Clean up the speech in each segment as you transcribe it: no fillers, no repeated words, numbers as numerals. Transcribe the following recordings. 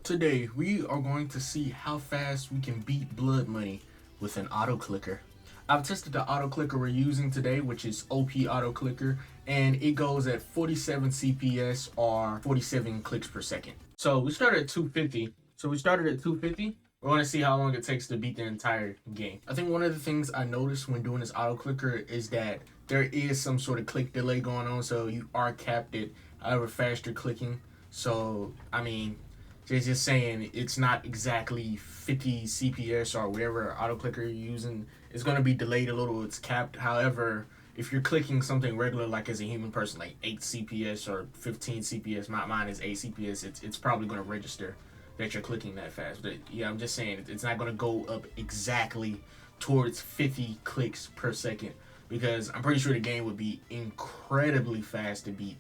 Today, we are going to see how fast we can beat Bloodmoney with an Autoclicker. I've tested the Autoclicker we're using today, which is OP Autoclicker, and it goes at 47 CPS or 47 clicks per second. So we started at 250. We want to see how long it takes to beat the entire game. I think one of the things I noticed when doing this Autoclicker is that there is some sort of click delay going on, so you are capped at however fast you're clicking. So, I mean, just saying it's not exactly 50 CPS or whatever auto clicker you're using. It's going to be delayed a little. It's capped. However, if you're clicking something regular, like as a human person, like 8 CPS or 15 CPS, mine is 8 CPS, it's probably going to register that you're clicking that fast. But yeah, I'm just saying it's not going to go up exactly towards 50 clicks per second, because I'm pretty sure the game would be incredibly fast to beat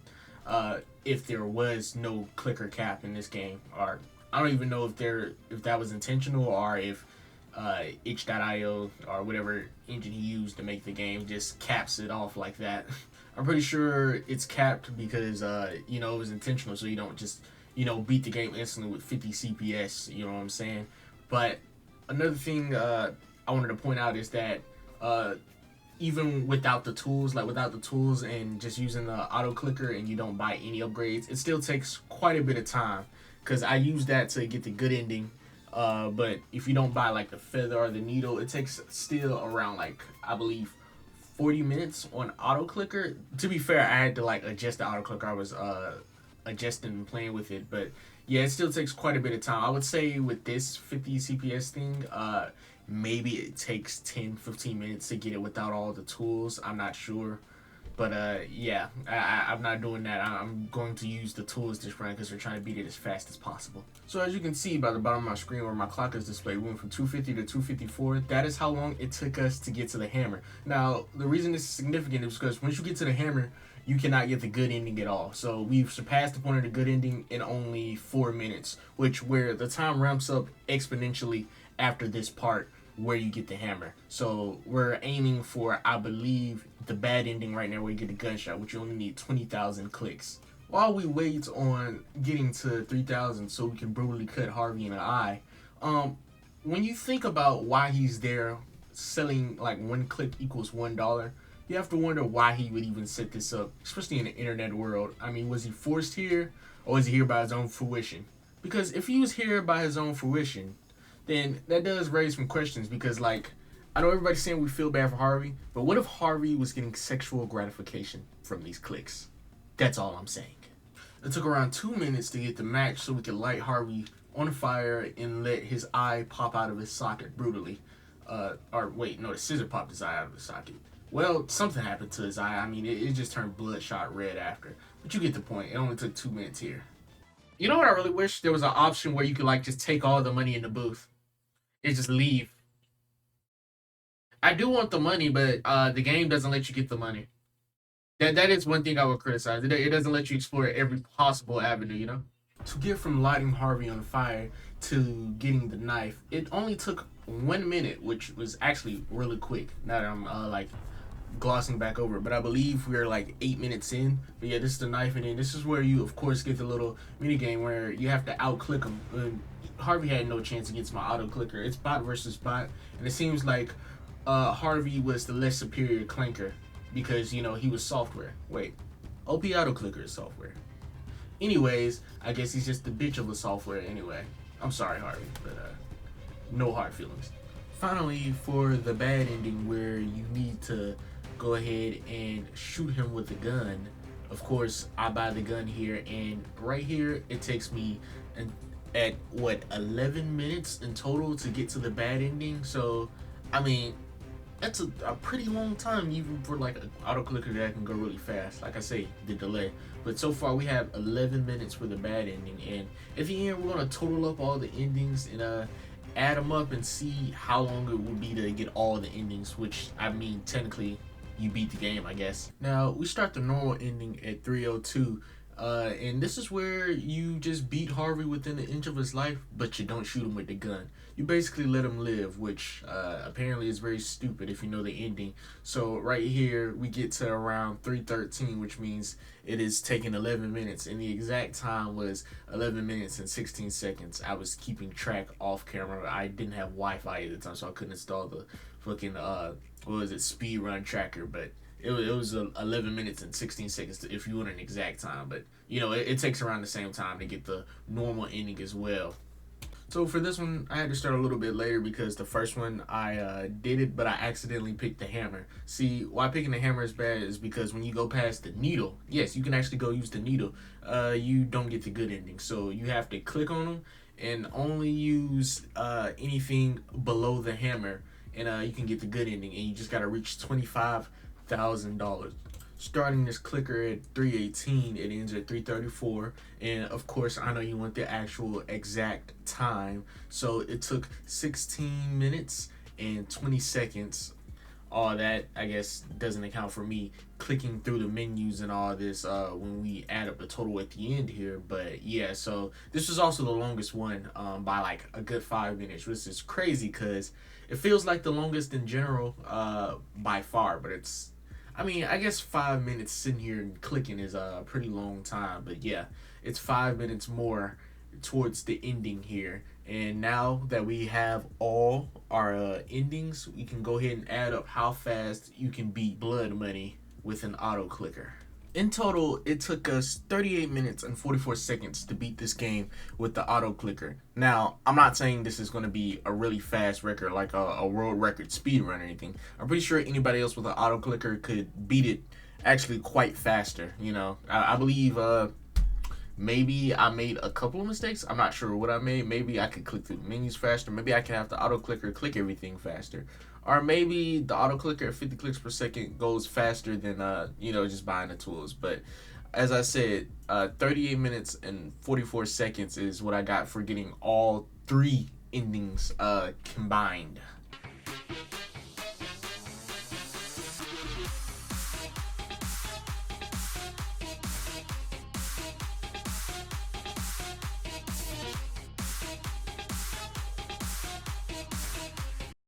if there was no clicker cap in this game. Or I don't even know if that was intentional, or if itch.io or whatever engine he used to make the game just caps it off like that. I'm pretty sure it's capped because it was intentional, so you don't just beat the game instantly with 50 CPS. You know what I'm saying? But another thing I wanted to point out is that even without the tools, and just using the auto clicker, and you don't buy any upgrades, it still takes quite a bit of time, because I use that to get the good ending. But if you don't buy like the feather or the needle, it takes still around, like, I believe 40 minutes on auto clicker. To be fair, I had to like adjust the auto clicker. I was adjusting and playing with it, but yeah, it still takes quite a bit of time. I would say with this 50 CPS thing, maybe it takes 10-15 minutes to get it without all the tools. I'm not sure. But yeah, I'm not doing that. I'm going to use the tools this round because we're trying to beat it as fast as possible. So as you can see by the bottom of my screen where my clock is displayed, we went from 250 to 254. That is how long it took us to get to the hammer. Now, the reason this is significant is because once you get to the hammer, you cannot get the good ending at all. So we've surpassed the point of the good ending in only 4 minutes, where the time ramps up exponentially after this part where you get the hammer. So we're aiming for, I believe, the bad ending right now where you get a gunshot, which you only need 20,000 clicks. While we wait on getting to 3,000 so we can brutally cut Harvey in the eye, when you think about why he's there selling like 1 click equals $1, you have to wonder why he would even set this up, especially in the internet world. I mean, was he forced here, or was he here by his own fruition? Because if he was here by his own fruition, then that does raise some questions, because, like, I know everybody's saying we feel bad for Harvey, but what if Harvey was getting sexual gratification from these clicks? That's all I'm saying. It took around 2 minutes to get the match so we could light Harvey on fire and let his eye pop out of his socket brutally. Or wait, no, the scissor popped his eye out of the socket. Well, something happened to his eye. I mean, it just turned bloodshot red after. But you get the point. It only took 2 minutes here. You know what I really wish? There was an option where you could, like, just take all the money in the booth and just leave. I do want the money, but the game doesn't let you get the money. That is one thing I would criticize. It doesn't let you explore every possible avenue, you know? To get from lighting Harvey on fire to getting the knife, it only took 1 minute, which was actually really quick. Now that I'm like glossing back over it, but I believe we're like 8 minutes in. But yeah, this is the knife, and then this is where you, of course, get the little mini game where you have to out-click him. Harvey had no chance against my auto clicker. It's bot versus bot, and it seems like Harvey was the less superior clanker because he was software. Wait, OP auto clicker is software. Anyways, I guess he's just the bitch of a software anyway. I'm sorry, Harvey, but no hard feelings. Finally, for the bad ending where you need to go ahead and shoot him with a gun, of course, I buy the gun here, and right here, it takes me at 11 minutes in total to get to the bad ending. So, I mean, that's a pretty long time, even for like an auto clicker that can go really fast. Like I say, the delay. But so far we have 11 minutes for the bad ending, and at the end we're gonna total up all the endings and add them up and see how long it would be to get all the endings. Which, I mean, technically you beat the game, I guess. Now we start the normal ending at 302. And this is where you just beat Harvey within an inch of his life, but you don't shoot him with the gun. You basically let him live, which apparently is very stupid if you know the ending. So right here, we get to around 3:13, which means it is taking 11 minutes, and the exact time was 11 minutes and 16 seconds. I was keeping track off camera. I didn't have Wi-Fi at the time, so I couldn't install the fucking, speed run tracker, but it was 11 minutes and 16 seconds if you want an exact time. But, it takes around the same time to get the normal ending as well. So for this one, I had to start a little bit later because the first one I did it, but I accidentally picked the hammer. See, why picking the hammer is bad is because when you go past the needle, yes, you can actually go use the needle, you don't get the good ending. So you have to click on them and only use anything below the hammer, and you can get the good ending. And you just got to reach $25,000. Starting this clicker at 3:18, it ends at 3:34, and of course I know you want the actual exact time, so it took 16 minutes and 20 seconds. All that, I guess, doesn't account for me clicking through the menus and all this when we add up the total at the end here. But yeah, so this was also the longest one by like a good 5 minutes, which is crazy because it feels like the longest in general by far, but I guess 5 minutes sitting here and clicking is a pretty long time, but yeah, it's 5 minutes more towards the ending here. And now that we have all our endings, we can go ahead and add up how fast you can beat Bloodmoney with an auto clicker. In total, it took us 38 minutes and 44 seconds to beat this game with the auto clicker. Now, I'm not saying this is going to be a really fast record like a world record speed run or anything. I'm pretty sure anybody else with an auto clicker could beat it actually quite faster. I believe maybe I made a couple of mistakes. I'm not sure what I made. Maybe I could click through the menus faster. Maybe I can have the auto clicker click everything faster. Or maybe the auto clicker at 50 clicks per second goes faster than just buying the tools. But as I said, 38 minutes and 44 seconds is what I got for getting all three endings combined.